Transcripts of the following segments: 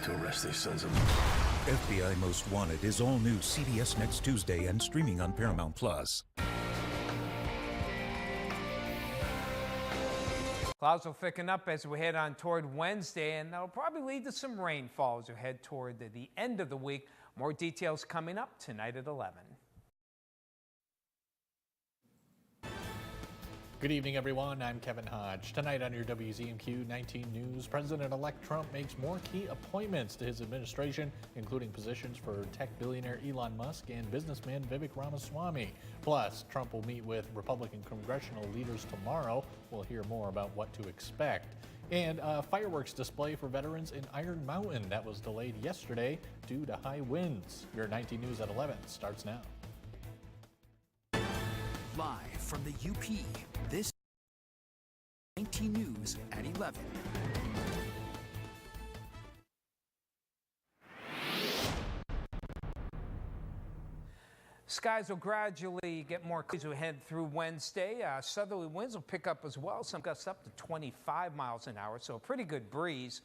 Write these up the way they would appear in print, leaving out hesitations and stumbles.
to arrest these sons of... FBI Most Wanted is all new CBS next Tuesday and streaming on Paramount+. Clouds will thicken up as we head on toward Wednesday, and that'll probably lead to some rainfall as we head toward the end of the week. More details coming up tonight at 11. Good evening, everyone. I'm Kevin Hodge. Tonight on your WZMQ 19 News, President-elect Trump makes more key appointments to his administration, including positions for tech billionaire Elon Musk and businessman Vivek Ramaswamy. Plus, Trump will meet with Republican congressional leaders tomorrow. We'll hear more about what to expect. And a fireworks display for veterans in Iron Mountain that was delayed yesterday due to high winds. Your 19 News at 11 starts now. Live from the UP, this 19 News at 11. Skies will gradually get more clear as we head through Wednesday. Southerly winds will pick up as well, some gusts up to 25 miles an hour, so a pretty good breeze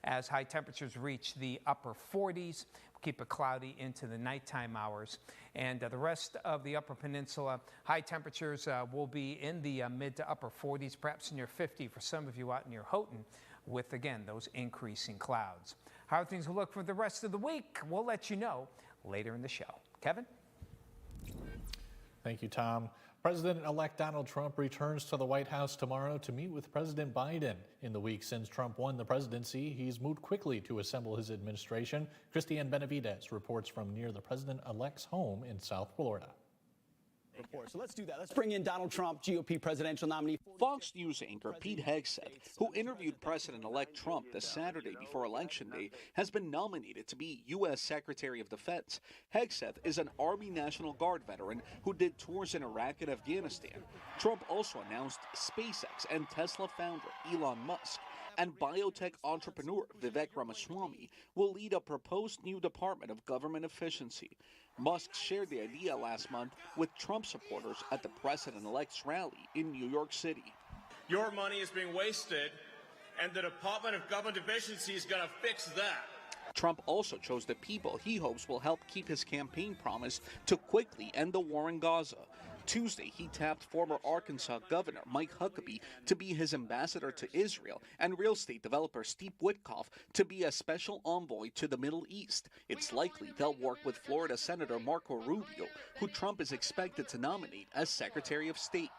as high temperatures reach the upper 40s. Keep it cloudy into the nighttime hours. And the rest of the Upper Peninsula, high temperatures will be in the mid to upper 40s, perhaps near 50 for some of you out near Houghton, with, again, those increasing clouds. How things will look for the rest of the week, we'll let you know later in the show. Kevin? Thank you, Tom. President-elect Donald Trump returns to the White House tomorrow to meet with President Biden. In the week since Trump won the presidency, he's moved quickly to assemble his administration. Christiane Benavidez reports from near the president-elect's home in South Florida. So let's do that. Let's bring in Donald Trump, GOP presidential nominee. Fox News anchor Pete Hegseth, who interviewed President-elect Trump the Saturday before Election Day, has been nominated to be U.S. Secretary of Defense. Hegseth is an Army National Guard veteran who did tours in Iraq and Afghanistan. Trump also announced SpaceX and Tesla founder Elon Musk and biotech entrepreneur Vivek Ramaswamy will lead a proposed new Department of Government Efficiency. Musk shared the idea last month with Trump supporters at the president-elect's rally in New York City. Your money is being wasted, and the Department of Government Efficiency is going to fix that. Trump also chose the people he hopes will help keep his campaign promise to quickly end the war in Gaza. Tuesday, he tapped former Arkansas Governor Mike Huckabee to be his ambassador to Israel and real estate developer Steve Witkoff to be a special envoy to the Middle East. It's likely they'll work with Florida Senator Marco Rubio, who Trump is expected to nominate as Secretary of State.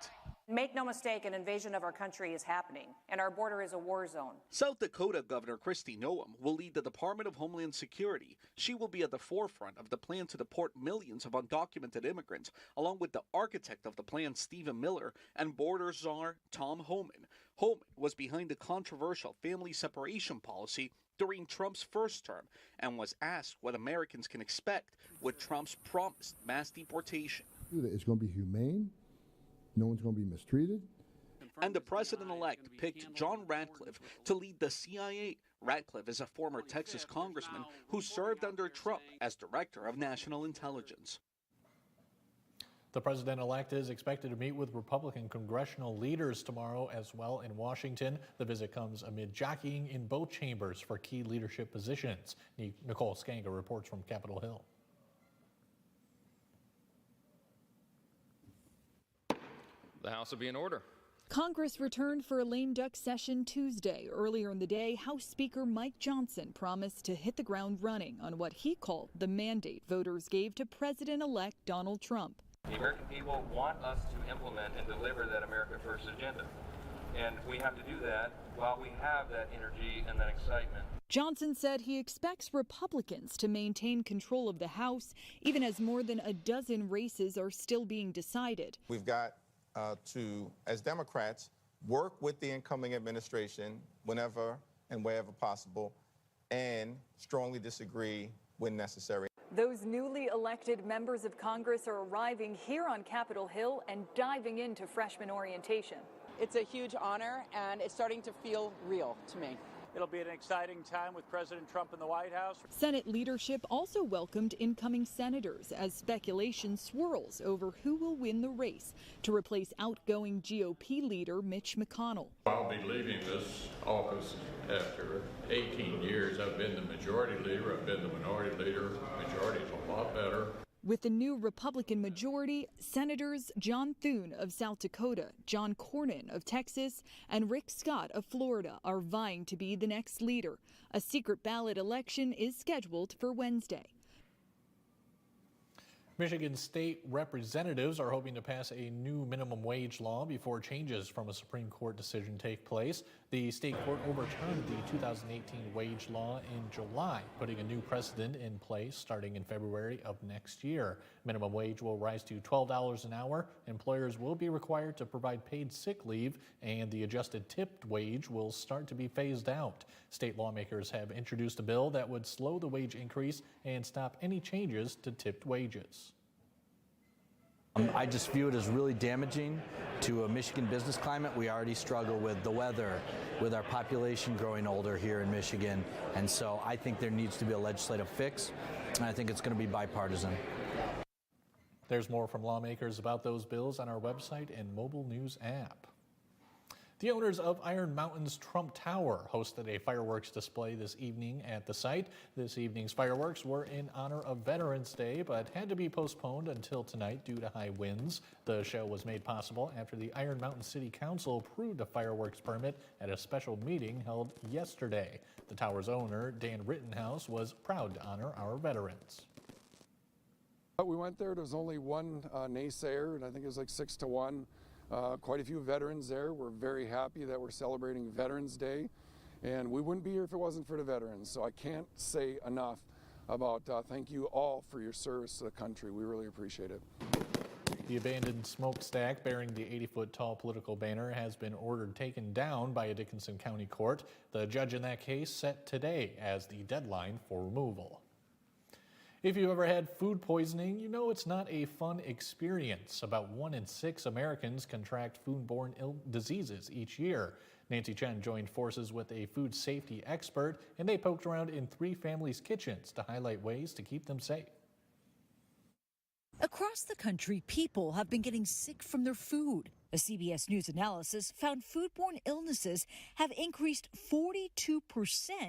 Make no mistake, an invasion of our country is happening, and our border is a war zone. South Dakota Governor Kristi Noem will lead the Department of Homeland Security. She will be at the forefront of the plan to deport millions of undocumented immigrants, along with the architect of the plan, Stephen Miller, and border czar Tom Homan. Homan was behind the controversial family separation policy during Trump's first term and was asked what Americans can expect with Trump's promised mass deportation. It's going to be humane. No one's going to be mistreated. And the president-elect picked John Ratcliffe to lead the CIA. Ratcliffe is a former Texas congressman who served under Trump as Director of National Intelligence. The president-elect is expected to meet with Republican congressional leaders tomorrow as well in Washington. The visit comes amid jockeying in both chambers for key leadership positions. Nicole Skanga reports from Capitol Hill. The House will be in order. Congress returned for a lame duck session Tuesday. Earlier in the day, House Speaker Mike Johnson promised to hit the ground running on what he called the mandate voters gave to President-elect Donald Trump. The American people want us to implement and deliver that America First agenda. And we have to do that while we have that energy and that excitement. Johnson said he expects Republicans to maintain control of the House, even as more than a dozen races are still being decided. We've got to, as Democrats, work with the incoming administration whenever and wherever possible and strongly disagree when necessary. Those newly elected members of Congress are arriving here on Capitol Hill and diving into freshman orientation. It's a huge honor, and it's starting to feel real to me. It'll be an exciting time with President Trump in the White House. Senate leadership also welcomed incoming senators as speculation swirls over who will win the race to replace outgoing GOP leader Mitch McConnell. I'll be leaving this office after 18 years. I've been the majority leader, I've been the minority leader. Majority is a lot better. With the new Republican majority, Senators John Thune of South Dakota, John Cornyn of Texas, and Rick Scott of Florida are vying to be the next leader. A secret ballot election is scheduled for Wednesday. Michigan state representatives are hoping to pass a new minimum wage law before changes from a Supreme Court decision take place. The state court overturned the 2018 wage law in July, putting a new precedent in place starting in February of next year. Minimum wage will rise to $12 an hour. Employers will be required to provide paid sick leave, and the adjusted tipped wage will start to be phased out. State lawmakers have introduced a bill that would slow the wage increase and stop any changes to tipped wages. I just view it as really damaging to a Michigan business climate. We already struggle with the weather, with our population growing older here in Michigan, and so I think there needs to be a legislative fix, and I think it's going to be bipartisan. There's more from lawmakers about those bills on our website and mobile news app. The owners of Iron Mountain's Trump Tower hosted a fireworks display this evening at the site. This evening's fireworks were in honor of Veterans Day, but had to be postponed until tonight due to high winds. The show was made possible after the Iron Mountain City Council approved a fireworks permit at a special meeting held yesterday. The tower's owner, Dan Rittenhouse, was proud to honor our veterans. We went there, there was only one naysayer, and I think it was like 6-1. Quite a few veterans there. We're very happy that we're celebrating Veterans Day, and we wouldn't be here if it wasn't for the veterans. So I can't say enough about thank you all for your service to the country. We really appreciate it. The abandoned smokestack bearing the 80-foot tall political banner has been ordered taken down by a Dickinson County court. The judge in that case set today as the deadline for removal. If you've ever had food poisoning, you know it's not a fun experience. About 1 in 6 Americans contract foodborne diseases each year. Nancy Chen joined forces with a food safety expert, and they poked around in 3 families' kitchens to highlight ways to keep them safe. Across the country, people have been getting sick from their food. A CBS News analysis found foodborne illnesses have increased 42%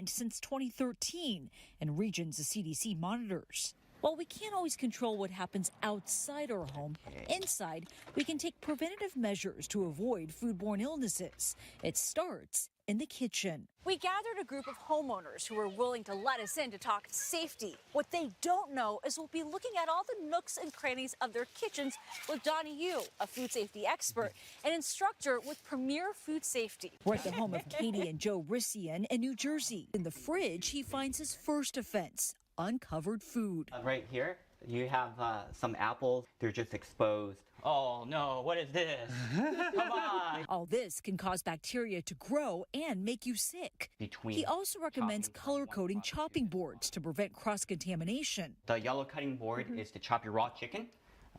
since 2013 in regions the CDC monitors. While we can't always control what happens outside our home, inside we can take preventative measures to avoid foodborne illnesses. It starts in the kitchen. We gathered a group of homeowners who were willing to let us in to talk safety. What they don't know is we'll be looking at all the nooks and crannies of their kitchens with Donnie Yu, a food safety expert and instructor with Premier Food Safety. We're at the home of Katie and Joe Rissian in New Jersey. In the fridge, he finds his first offense, uncovered food. Right here, you have some apples. They're just exposed. Oh no, what is this? Come on. All this can cause bacteria to grow and make you sick. He also recommends color-coding chopping boards to prevent cross-contamination. The yellow cutting board is to chop your raw chicken.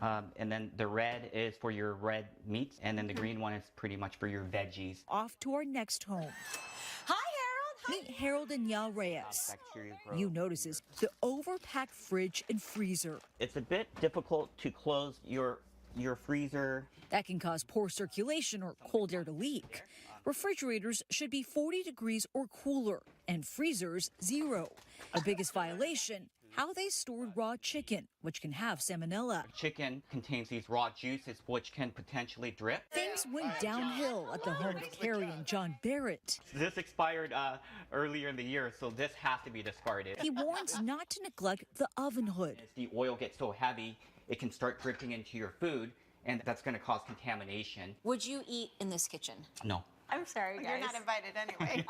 And then the red is for your red meats. And then the green one is pretty much for your veggies. Off to our next home. Hi, Harold. Meet Harold and Yal Reyes. You notices the overpacked fridge and freezer. It's a bit difficult to close your freezer. That can cause poor circulation or cold air to leak. Refrigerators should be 40 degrees or cooler, and freezers 0. The biggest violation, how they stored raw chicken, which can have salmonella. Chicken contains these raw juices, which can potentially drip. Things went downhill at the home of Carrie and John Barrett. This expired earlier in the year, so this has to be discarded. He warns not to neglect the oven hood. As the oil gets so heavy, it can start dripping into your food, and that's going to cause contamination. Would you eat in this kitchen? No. I'm sorry, guys. You're not invited anyway.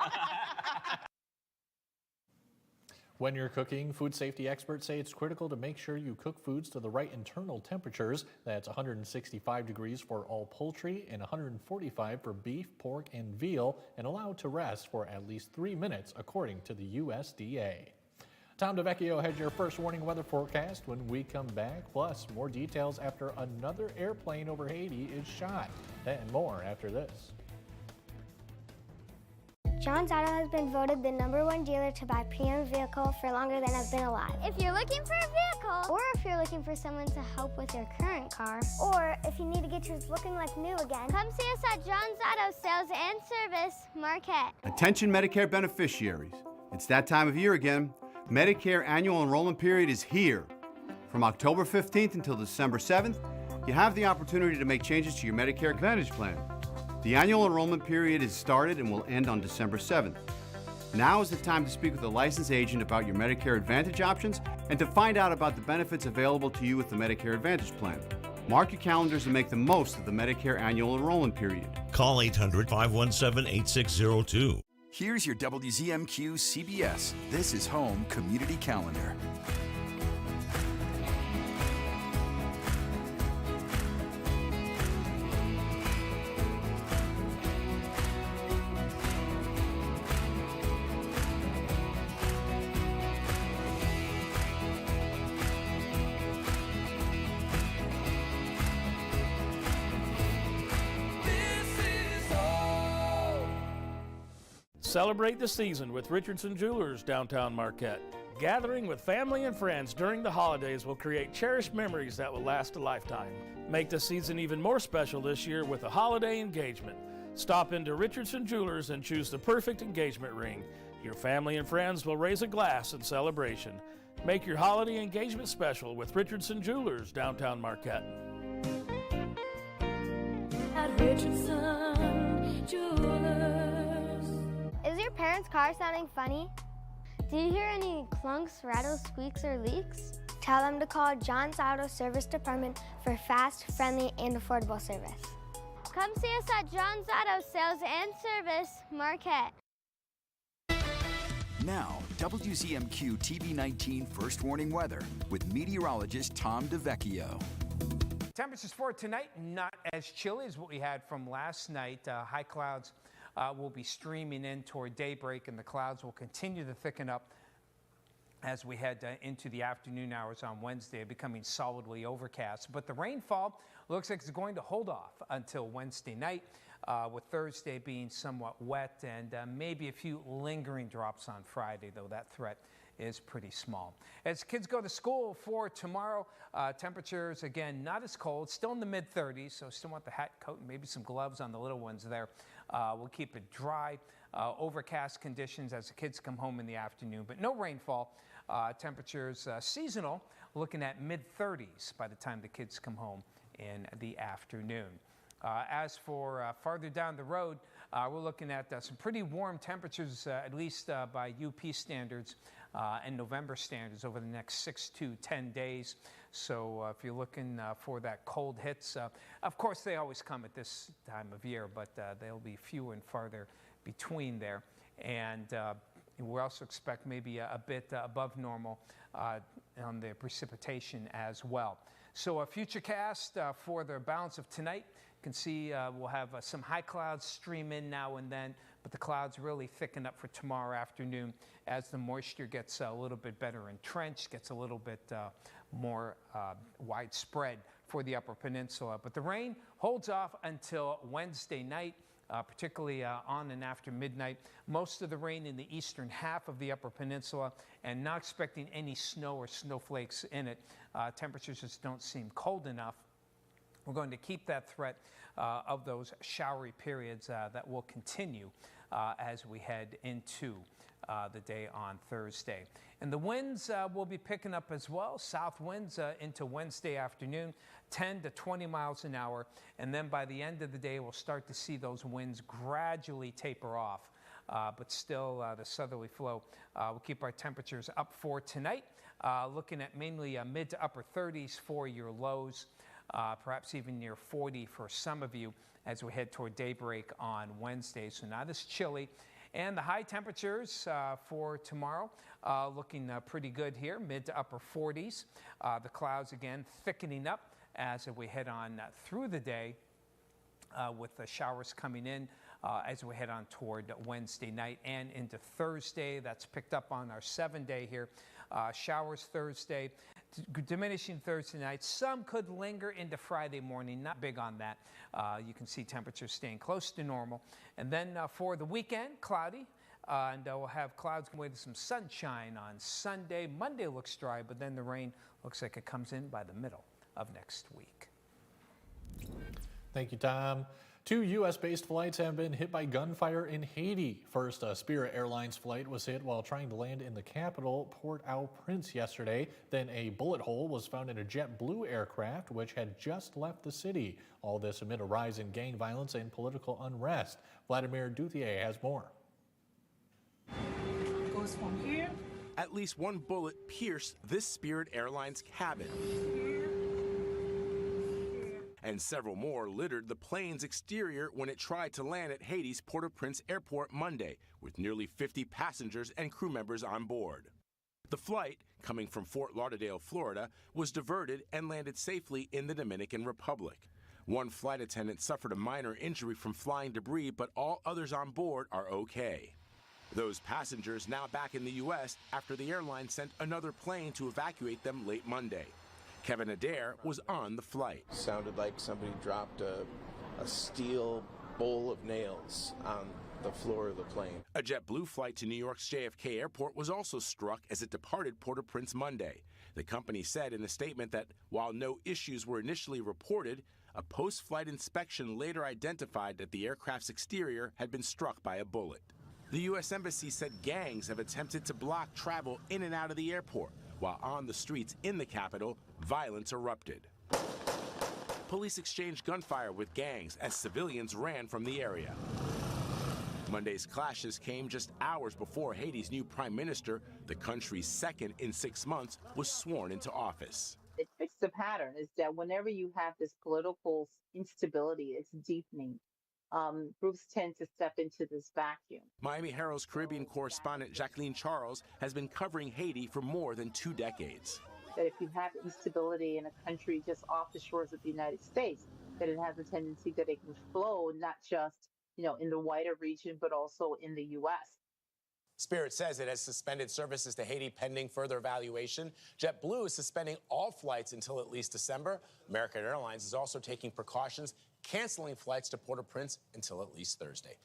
When you're cooking, food safety experts say it's critical to make sure you cook foods to the right internal temperatures. That's 165 degrees for all poultry and 145 for beef, pork, and veal, and allow to rest for at least 3 minutes, according to the USDA. Tom DeVecchio has your first warning weather forecast when we come back, plus more details after another airplane over Haiti is shot. That and more after this. John's Auto has been voted the #1 dealer to buy pre-owned vehicle for longer than I've been alive. If you're looking for a vehicle, or if you're looking for someone to help with your current car, or if you need to get yours looking like new again, come see us at John's Auto Sales and Service, Marquette. Attention Medicare beneficiaries. It's that time of year again. Medicare annual enrollment period is here. From October 15th until December 7th, you have the opportunity to make changes to your Medicare Advantage plan. The annual enrollment period is started and will end on December 7th. Now is the time to speak with a licensed agent about your Medicare Advantage options and to find out about the benefits available to you with the Medicare Advantage plan. Mark your calendars and make the most of the Medicare annual enrollment period. Call 800-517-8602. Here's your WZMQ CBS This is Home Community Calendar. Celebrate the season with Richardson Jewelers, downtown Marquette. Gathering with family and friends during the holidays will create cherished memories that will last a lifetime. Make the season even more special this year with a holiday engagement. Stop into Richardson Jewelers and choose the perfect engagement ring. Your family and friends will raise a glass in celebration. Make your holiday engagement special with Richardson Jewelers, downtown Marquette. At Richardson Jewelers. Is your parents' car sounding funny? Do you hear any clunks, rattles, squeaks, or leaks? Tell them to call John's Auto Service Department for fast, friendly, and affordable service. Come see us at John's Auto Sales and Service, Marquette. Now, WZMQ TV19 First Warning Weather with meteorologist Tom DeVecchio. Temperatures for tonight, not as chilly as what we had from last night. High clouds will be streaming in toward daybreak, and the clouds will continue to thicken up as we head into the afternoon hours on Wednesday, becoming solidly overcast. But the rainfall looks like it's going to hold off until Wednesday night, with Thursday being somewhat wet and maybe a few lingering drops on Friday, though that threat is pretty small. As kids go to school for tomorrow, temperatures, again, not as cold, still in the mid-30s, so still want the hat, coat, and maybe some gloves on the little ones there. We'll keep it dry, overcast conditions as the kids come home in the afternoon, but no rainfall. Temperatures seasonal, looking at mid-30s by the time the kids come home in the afternoon. As for farther down the road, we're looking at some pretty warm temperatures, at least by UP standards and November standards over the next 6 to 10 days. So if you're looking for that cold hits, of course they always come at this time of year, but they'll be few and farther between there. And we also expect maybe a bit above normal on the precipitation as well. So a future cast for the balance of tonight. You can see we'll have some high clouds stream in now and then, but the clouds really thicken up for tomorrow afternoon as the moisture gets a little bit better entrenched, gets a little bit more widespread for the Upper Peninsula. But the rain holds off until Wednesday night, particularly on and after midnight. Most of the rain in the eastern half of the Upper Peninsula, and not expecting any snow or snowflakes in it. Temperatures just don't seem cold enough. We're going to keep that threat of those showery periods that will continue as we head into the day on Thursday. And the winds will be picking up as well. South winds into Wednesday afternoon, 10 to 20 miles an hour. And then by the end of the day, we'll start to see those winds gradually taper off. But still, the southerly flow will keep our temperatures up for tonight. Looking at mainly mid to upper 30s for your lows. Perhaps even near 40 for some of you as we head toward daybreak on Wednesday, so not as chilly. And the high temperatures for tomorrow looking pretty good here, mid to upper 40s. The clouds again thickening up as we head on through the day with the showers coming in as we head on toward Wednesday night and into Thursday. That's picked up on our 7-day here. Showers Thursday, diminishing Thursday night. Some could linger into Friday morning. Not big on that. You can see temperatures staying close to normal. And then for the weekend, cloudy. And we'll have clouds with some sunshine on Sunday. Monday looks dry, but then the rain looks like it comes in by the middle of next week. Thank you, Tom. 2 U.S.-based flights have been hit by gunfire in Haiti. First, a Spirit Airlines flight was hit while trying to land in the capital, Port-au-Prince, yesterday. Then a bullet hole was found in a JetBlue aircraft, which had just left the city. All this amid a rise in gang violence and political unrest. Vladimir Duthier has more. Goes from here. At least one bullet pierced this Spirit Airlines cabin. And several more littered the plane's exterior when it tried to land at Haiti's Port-au-Prince airport Monday, with nearly 50 passengers and crew members on board. The flight, coming from Fort Lauderdale, Florida, was diverted and landed safely in the Dominican Republic. One flight attendant suffered a minor injury from flying debris, but all others on board are okay. Those passengers now back in the U.S. after the airline sent another plane to evacuate them late Monday. Kevin Adair was on the flight. Sounded like somebody dropped a steel bowl of nails on the floor of the plane. A JetBlue flight to New York's JFK Airport was also struck as it departed Port-au-Prince Monday. The company said in a statement that while no issues were initially reported, a post-flight inspection later identified that the aircraft's exterior had been struck by a bullet. The U.S. Embassy said gangs have attempted to block travel in and out of the airport, while on the streets in the capital, violence erupted. Police exchanged gunfire with gangs as civilians ran from the area. Monday's clashes came just hours before Haiti's new prime minister, the country's second in 6 months, was sworn into office. It fits the pattern is that whenever you have this political instability, it's deepening. Groups tend to step into this vacuum. Miami Herald's Caribbean correspondent Jacqueline Charles has been covering Haiti for more than 2 decades. That if you have instability in a country just off the shores of the United States, that it has a tendency that it can flow not just, in the wider region, but also in the U.S. Spirit says it has suspended services to Haiti pending further evaluation. JetBlue is suspending all flights until at least December. American Airlines is also taking precautions, canceling flights to Port-au-Prince until at least Thursday.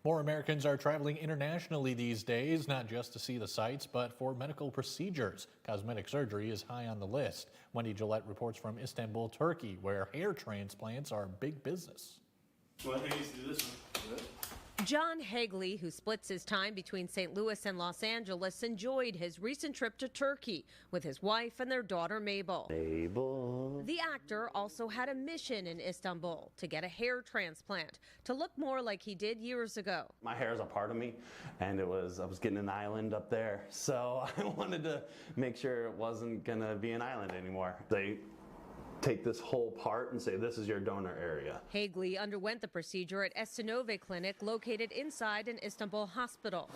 More Americans are traveling internationally these days, not just to see the sights, but for medical procedures. Cosmetic surgery is high on the list. Wendy Gillette reports from Istanbul, Turkey, where hair transplants are big business. Well, I think I used to do this one. John Hagley, who splits his time between St. Louis and Los Angeles, enjoyed his recent trip to Turkey with his wife and their daughter Mabel. The actor also had a mission in Istanbul to get a hair transplant to look more like he did years ago. My hair is a part of me, and I was getting an island up there, so I wanted to make sure it wasn't gonna be an island anymore. They take this whole part and say, this is your donor area. Hagley underwent the procedure at Esenove Clinic located inside an Istanbul hospital.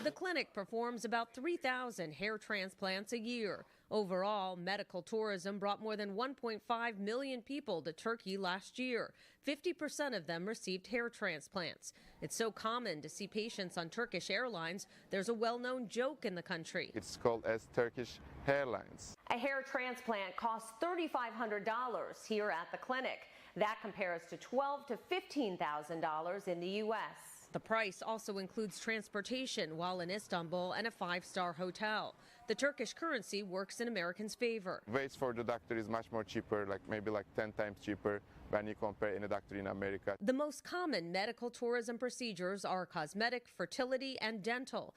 The clinic performs about 3,000 hair transplants a year. Overall, medical tourism brought more than 1.5 million people to Turkey last year. 50% of them received hair transplants. It's so common to see patients on Turkish Airlines, there's a well-known joke in the country. It's called as Turkish Airlines. A hair transplant costs $3,500 here at the clinic. That compares to $12,000 to $15,000 in the U.S. The price also includes transportation while in Istanbul and a 5-star hotel. The Turkish currency works in Americans' favor. Waits for the doctor is much more cheaper, maybe 10 times cheaper when you compare any doctor in America. The most common medical tourism procedures are cosmetic, fertility, and dental.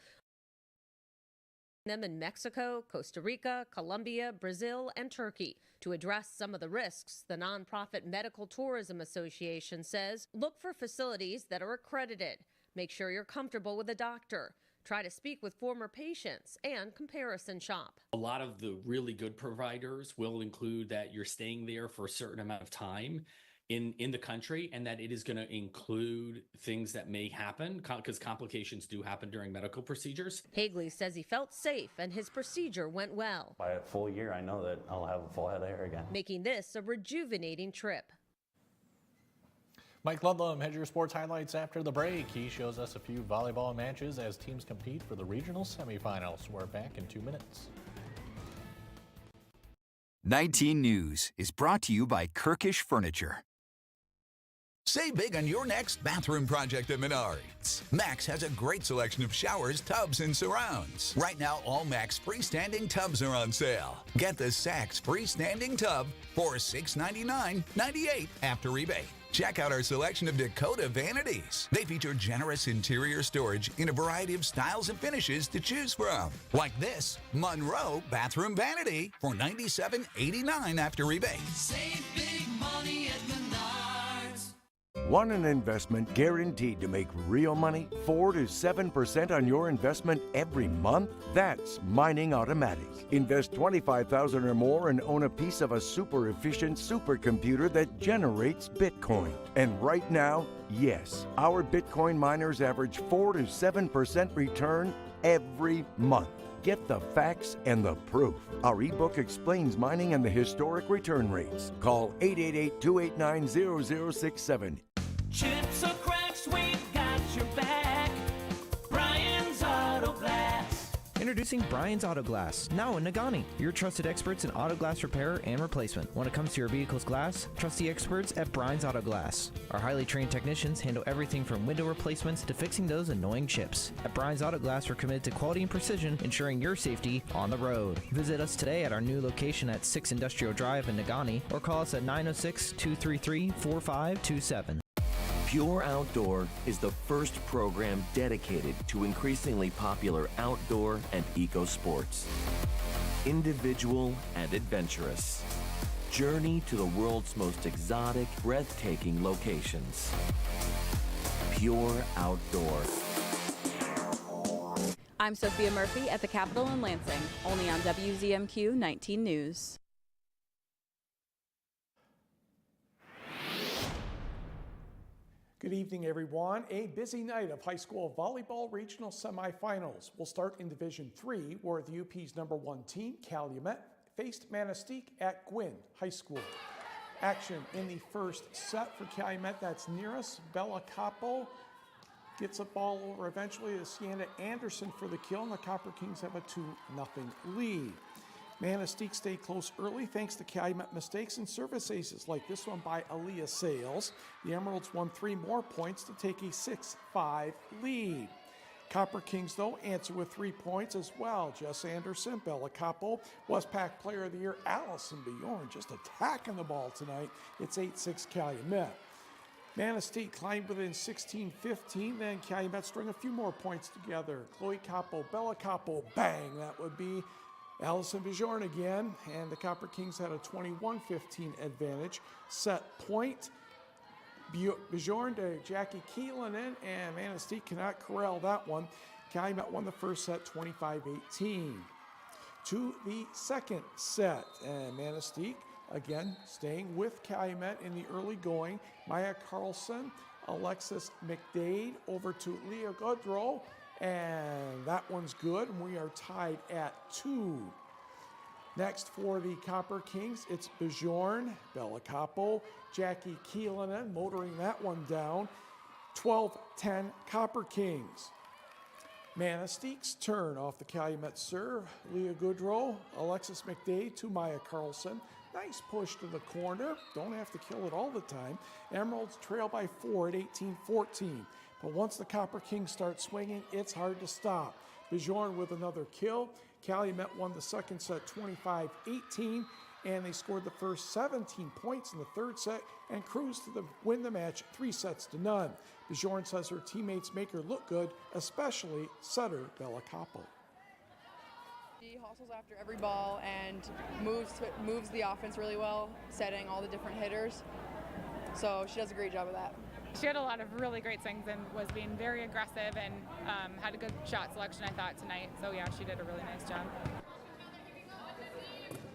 Them in Mexico, Costa Rica, Colombia, Brazil, and Turkey. To address some of the risks, the nonprofit Medical Tourism Association says look for facilities that are accredited. Make sure you're comfortable with a doctor. Try to speak with former patients and comparison shop. A lot of the really good providers will include that you're staying there for a certain amount of time in the country, and that it is going to include things that may happen because complications do happen during medical procedures. Hagley says he felt safe and his procedure went well. By a full year, I know that I'll have a full head of hair again. Making this a rejuvenating trip. Mike Ludlam has your sports highlights after the break. He shows us a few volleyball matches as teams compete for the regional semifinals. We're back in 2 minutes. 19 News is brought to you by Kirkish Furniture. Save big on your next bathroom project at Menards. Max has a great selection of showers, tubs, and surrounds. Right now, all Max freestanding tubs are on sale. Get the Saks freestanding tub for $699.98 after rebate. Check out our selection of Dakota vanities. They feature generous interior storage in a variety of styles and finishes to choose from. Like this Monroe bathroom vanity for $97.89 after rebate. Save big money at Menards. Want an investment guaranteed to make real money? 4 to 7% on your investment every month? That's Mining Automatic. Invest $25,000 or more and own a piece of a super efficient supercomputer that generates Bitcoin. And right now, yes, our Bitcoin miners average 4 to 7% return every month. Get the facts and the proof. Our ebook explains mining and the historic return rates. Call 888-289-0067. Chips or cracks, we got your back. Brian's Auto Glass. Introducing Brian's Auto Glass, now in Nagani. Your trusted experts in auto glass repair and replacement. When it comes to your vehicle's glass, trust the experts at Brian's Auto Glass. Our highly trained technicians handle everything from window replacements to fixing those annoying chips. At Brian's Auto Glass, we're committed to quality and precision, ensuring your safety on the road. Visit us today at our new location at 6 Industrial Drive in Nagani, or call us at 906-233-4527. Pure Outdoor is the first program dedicated to increasingly popular outdoor and eco sports. Individual and adventurous. Journey to the world's most exotic, breathtaking locations. Pure Outdoor. I'm Sophia Murphy at the Capitol in Lansing, only on WZMQ 19 News. Good evening, everyone. A busy night of high school volleyball regional semifinals. We'll start in Division 3, where the UP's #1 team, Calumet, faced Manistee at Gwynn High School. Action in the first set for Calumet. That's near us. Bella Capo gets a ball over eventually to Sienna Anderson for the kill, and the Copper Kings have a 2-0 lead. Manistee stayed close early thanks to Calumet mistakes and service aces like this one by Aaliyah Sales. The Emeralds won 3 more points to take a 6-5 lead. Copper Kings, though, answer with 3 points as well. Jess Anderson, Bella Capo, Westpac Player of the Year, Allison Bjorn just attacking the ball tonight. It's 8-6 Calumet. Manistee climbed within 16-15, then Calumet strung a few more points together. Chloe Capo, Bella Capo, bang, that would be Allison Bjorn again, and the Copper Kings had a 21-15 advantage. Set point, Bjorn to Jackie Keelanen, and Manistee cannot corral that one. Calumet won the first set 25-18. To the second set, and Manistee again staying with Calumet in the early going. Maya Carlson, Alexis McDade over to Leah Goodrow, and that one's good, and we are tied at 2. Next for the Copper Kings, it's Bjorn, Bella Capo, Jackie Keelanen motoring that one down. 12-10 Copper Kings. Manistee's turn off the Calumet serve. Leah Goodrow, Alexis McDade to Maya Carlson. Nice push to the corner. Don't have to kill it all the time. Emeralds trail by 4 at 18-14. But once the Copper Kings start swinging, it's hard to stop. Bjorn with another kill. Calumet won the second set 25-18, and they scored the first 17 points in the third set and cruised to win the match 3-0. Bjorn says her teammates make her look good, especially setter Bella Capo. She hustles after every ball and moves the offense really well, setting all the different hitters. So she does a great job of that. She had a lot of really great swings and was being very aggressive and had a good shot selection, I thought, tonight. So, yeah, she did a really nice job.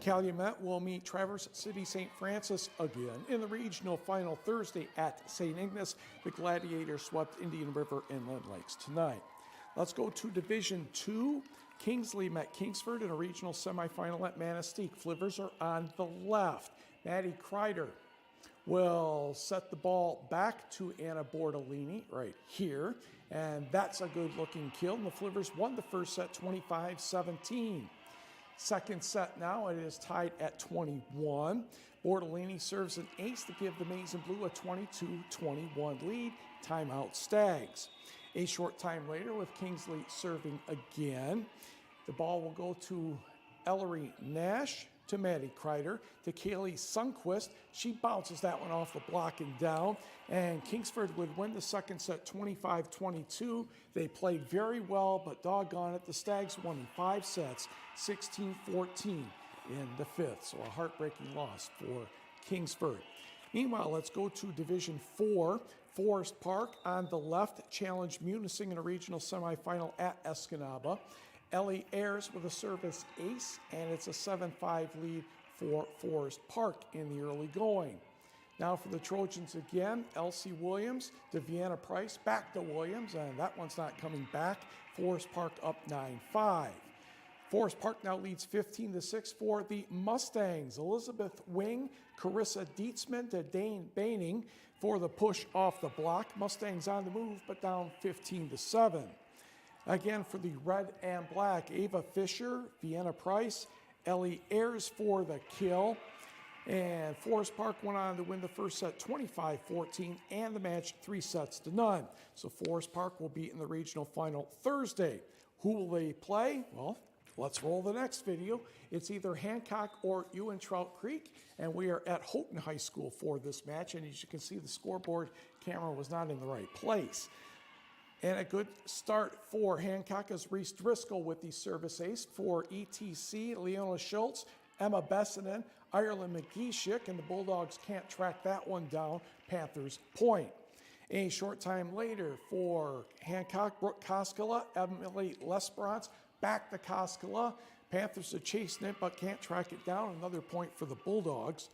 Calumet will meet Traverse City St. Francis again in the regional final Thursday at St. Ignace. The Gladiators swept Indian River Inland Lakes tonight. Let's go to Division 2. Kingsley met Kingsford in a regional semifinal at Manistee. Flivers are on the left. Maddie Kreider will set the ball back to Anna Bordolini right here, and that's a good looking kill. And the Flivers won the first set 25-17. Second set now, it is tied at 21. Bortolini serves an ace to give the Maize and Blue a 22-21 lead. Timeout Stags. A short time later with Kingsley serving again. The ball will go to Ellery Nash, to Maddie Kreider, to Kaylee Sundquist. She bounces that one off the block and down. And Kingsford would win the second set 25-22. They played very well, but doggone it, the Stags won in 5 sets, 16-14 in the fifth. So a heartbreaking loss for Kingsford. Meanwhile, let's go to Division 4. Forest Park on the left challenged Munising in a regional semifinal at Escanaba. Ellie Ayers with a service ace, and it's a 7-5 lead for Forest Park in the early going. Now for the Trojans again, Elsie Williams to Vienna Price, back to Williams, and that one's not coming back. Forest Park up 9-5. Forest Park now leads 15-6 for the Mustangs. Elizabeth Wing, Carissa Dietzman to Dane Baining for the push off the block. Mustangs on the move, but down 15-7. Again for the red and black, Ava Fisher, Vienna Price, Ellie Ayers for the kill. And Forest Park went on to win the first set 25-14 and the match 3-0. So Forest Park will be in the regional final Thursday. Who will they play? Well, let's roll the next video. It's either Hancock or Ewan Trout Creek, and we are at Houghton High School for this match. And as you can see, the scoreboard camera was not in the right place. And a good start for Hancock is Reese Driscoll with the service ace. For ETC, Leona Schultz, Emma Bessinen, Ireland McGeeshick, and the Bulldogs can't track that one down. Panthers point. A short time later for Hancock, Brooke Koskela, Emily Lesperance, back to Koskela. Panthers are chasing it but can't track it down. Another point for the Bulldogs.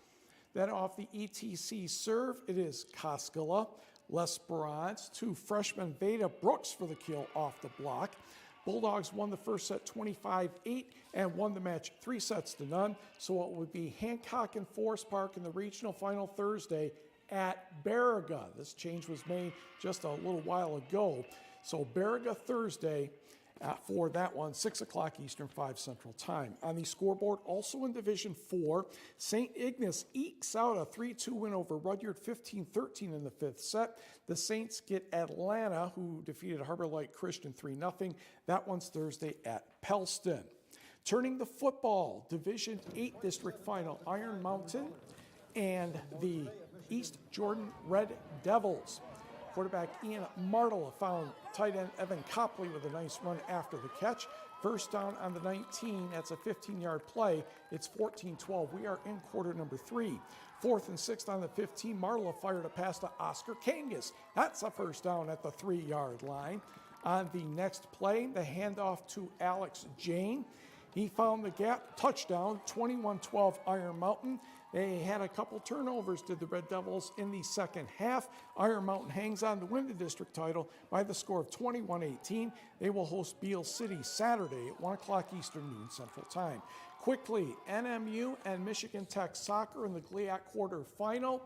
Then off the ETC serve, it is Koskela. Lesperance to freshman Veda Brooks for the kill off the block. Bulldogs won the first set 25-8 and won the match 3-0. So it would be Hancock and Forest Park in the regional final Thursday at Baraga. This change was made just a little while ago. So Baraga Thursday for that one, 6 o'clock Eastern, 5 Central Time. On the scoreboard, also in Division 4, St. Ignace ekes out a 3-2 win over Rudyard, 15-13 in the fifth set. The Saints get Atlanta, who defeated Harbor Light Christian 3-0. That one's Thursday at Pellston. Turning to football, Division 8 district final, Iron Mountain and the East Jordan Red Devils. Quarterback Ian Martle found tight end Evan Copley with a nice run after the catch. First down on the 19. That's a 15-yard play. It's 14-12. We are in quarter number 3. 4th and 6th on the 15. Martle fired a pass to Oscar Kangas. That's a first down at the 3-yard line. On the next play, the handoff to Alex Jane. He found the gap. Touchdown, 21-12 Iron Mountain. They had a couple turnovers, did the Red Devils, in the second half. Iron Mountain hangs on to win the district title by the score of 21-18. They will host Beale City Saturday at 1 o'clock Eastern, noon Central Time. Quickly, NMU and Michigan Tech soccer in the GLIAC quarterfinal.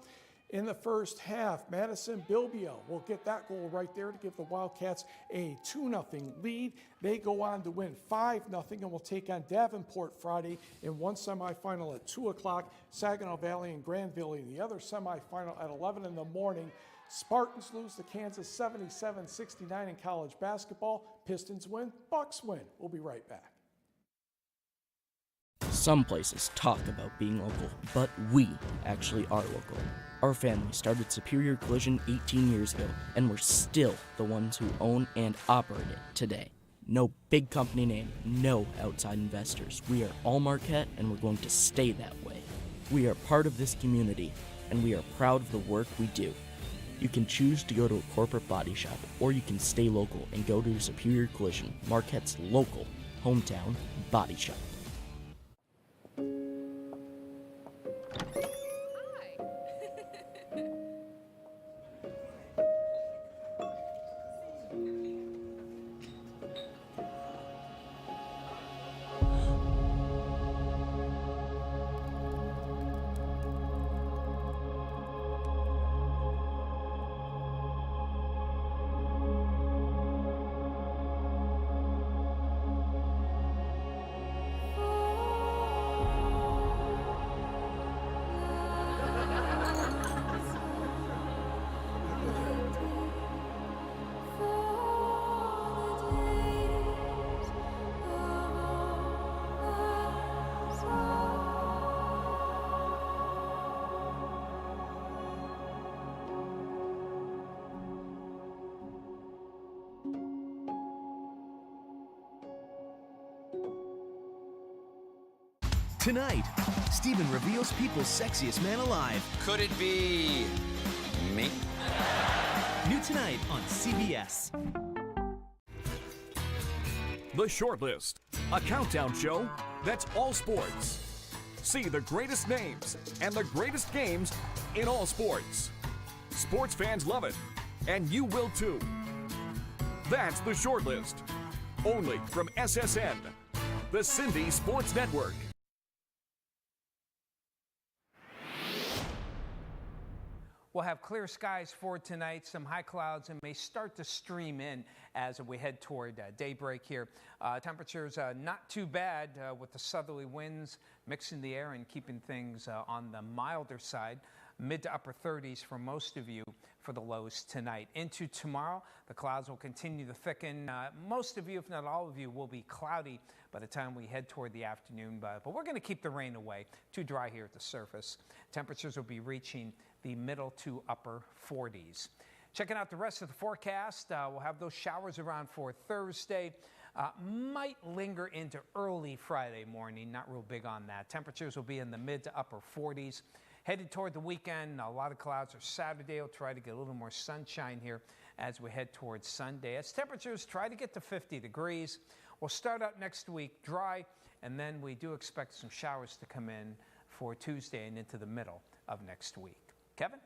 In the first half, Madison Bilbio will get that goal right there to give the Wildcats a 2-0 lead. They go on to win 5-0 and will take on Davenport Friday in one semifinal at 2 o'clock. Saginaw Valley and Granville in the other semifinal at 11 in the morning. Spartans lose to Kansas 77-69 in college basketball. Pistons win, Bucks win. We'll be right back. Some places talk about being local, but we actually are local. Our family started Superior Collision 18 years ago, and we're still the ones who own and operate it today. No big company name, no outside investors. We are all Marquette, and we're going to stay that way. We are part of this community, and we are proud of the work we do. You can choose to go to a corporate body shop, or you can stay local and go to Superior Collision, Marquette's local, hometown body shop. Tonight, Steven reveals people's sexiest man alive. Could it be me? New tonight on CBS. The Shortlist, a countdown show that's all sports. See the greatest names and the greatest games in all sports. Sports fans love it, and you will too. That's The Shortlist, only from SSN, the Cindy Sports Network. We'll have clear skies for tonight, some high clouds, and may start to stream in as we head toward daybreak here. Temperatures not too bad with the southerly winds mixing the air and keeping things on the milder side. Mid to upper 30s for most of you for the lows tonight. Into tomorrow, the clouds will continue to thicken. Most of you, if not all of you, will be cloudy by the time we head toward the afternoon, but we're going to keep the rain away. Too dry here at the surface. Temperatures will be reaching the middle to upper 40s. Checking out the rest of the forecast, we'll have those showers around for Thursday. Might linger into early Friday morning, not real big on that. Temperatures will be in the mid to upper 40s. Headed toward the weekend, a lot of clouds for Saturday. We'll try to get a little more sunshine here as we head towards Sunday. As temperatures try to get to 50 degrees, we'll start out next week dry, and then we do expect some showers to come in for Tuesday and into the middle of next week. Kevin?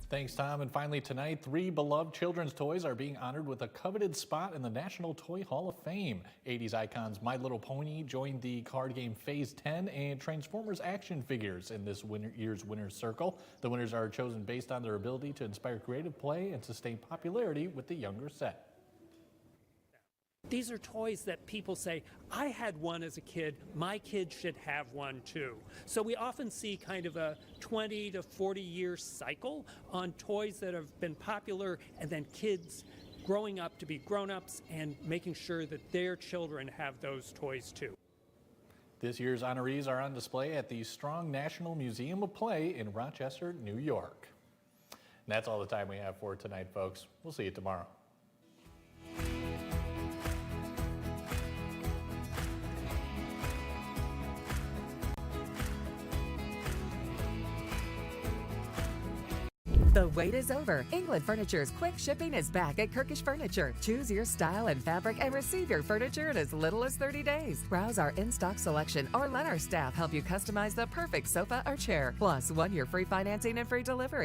Thanks, Tom. And finally tonight, 3 beloved children's toys are being honored with a coveted spot in the National Toy Hall of Fame. 80s icons My Little Pony joined the card game Phase 10 and Transformers action figures in this year's Winner's Circle. The winners are chosen based on their ability to inspire creative play and sustain popularity with the younger set. These are toys that people say, I had one as a kid, my kid should have one too. So we often see kind of a 20 to 40 year cycle on toys that have been popular and then kids growing up to be grown-ups and making sure that their children have those toys too. This year's honorees are on display at the Strong National Museum of Play in Rochester, New York. And that's all the time we have for tonight, folks. We'll see you tomorrow. The wait is over. England Furniture's quick shipping is back at Kirkish Furniture. Choose your style and fabric and receive your furniture in as little as 30 days. Browse our in-stock selection or let our staff help you customize the perfect sofa or chair. Plus, 1 year free financing and free delivery.